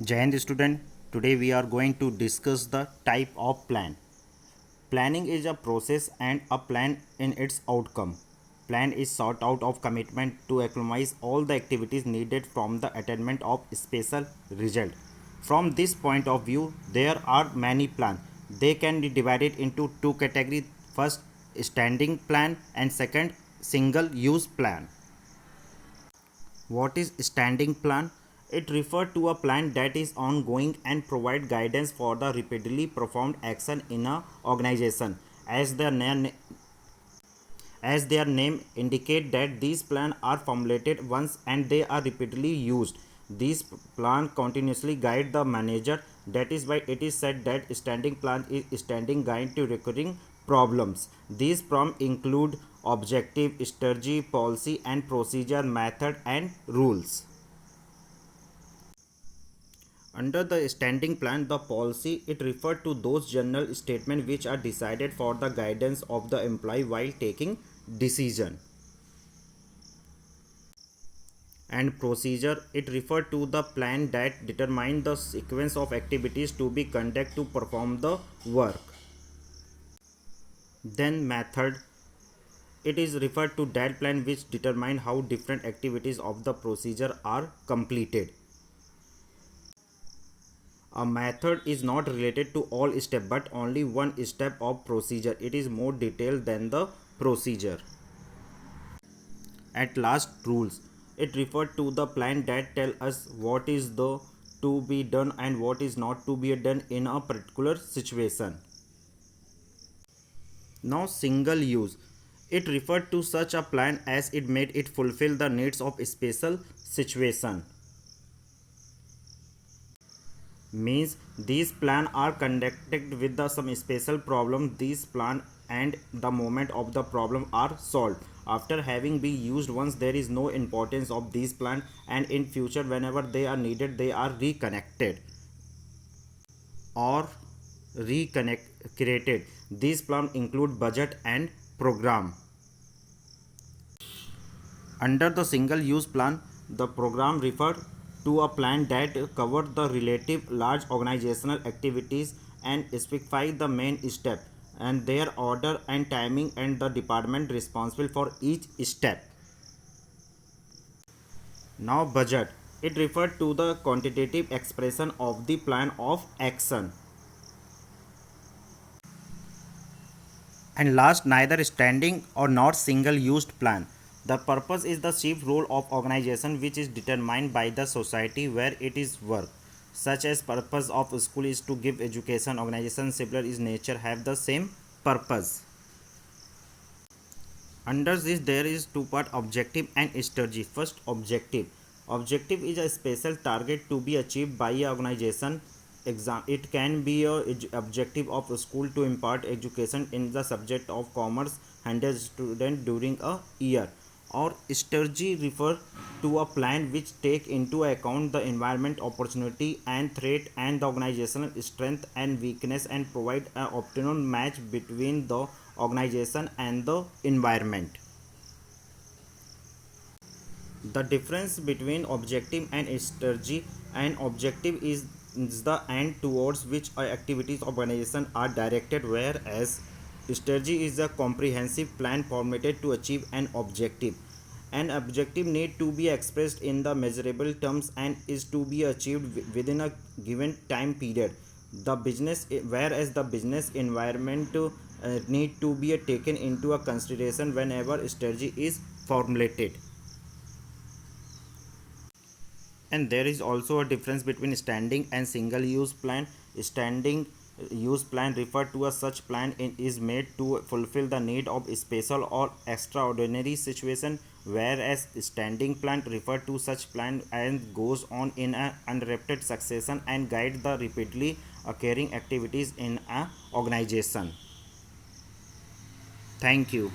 Jai Hind student, today we are going to discuss the type of plan. Planning is a process and a plan in its outcome. Plan is sort out of commitment to acclimatize all the activities needed from the attainment of special result. From this point of view, there are many plans. They can be divided into two categories. First, standing plan and second, single use plan. What is standing plan? It refers to a plan that is ongoing and provide guidance for the repeatedly performed action in a organization. As their name indicate that these plans are formulated once and they are repeatedly used. These plan continuously guide the manager. That is why it is said that standing plan is standing guide to recurring problems. These problems include objective, strategy, policy and procedure, method and rules. Under the standing plan, the policy it referred to those general statements which are decided for the guidance of the employee while taking decision. And procedure it referred to the plan that determine the sequence of activities to be conducted to perform the work. Then method it is referred to that plan which determine how different activities of the procedure are completed. A method is not related to all steps but only one step of procedure. It is more detailed than the procedure. At last, rules. It referred to the plan that tell us what is the to be done and what is not to be done in a particular situation. Now, single use. It referred to such a plan as it made it fulfill the needs of a special situation. Means these plan are conducted with some special problem. These plan and the moment of the problem are solved. After having been used once, there is no importance of these plan, and in future whenever they are needed they are reconnected or reconnect created. These plan include budget and program. Under the single use plan, the program refer to a plan that cover the relative large organizational activities and specify the main step and their order and timing and the department responsible for each step. Now budget. It referred to the quantitative expression of the plan of action. And last, neither standing or not single used plan. The purpose is the chief role of organization which is determined by the society where it is work. Such as purpose of school is to give education. Organization similar is nature have the same purpose. Under this there is two part objective and strategy. First, objective. Objective is a special target to be achieved by a organization. It can be a objective of a school to impart education in the subject of commerce 100 student during a year. Or strategy refer to a plan which take into account the environment, opportunity and threat and the organizational strength and weakness and provide an optimum match between the organization and the environment. The difference between objective and strategy: an objective is the end towards which activities of organization are directed, whereas strategy is a comprehensive plan formulated to achieve an objective. An objective need to be expressed in the measurable terms and is to be achieved within a given time period. The business whereas the business environment need to be taken into a consideration whenever strategy is formulated. And there is also a difference between standing and single use plan. Standing use plan refer to a such plan is made to fulfill the need of special or extraordinary situation, whereas standing plan refer to such plan and goes on in an uninterrupted succession and guide the repeatedly occurring activities in a organization. Thank you.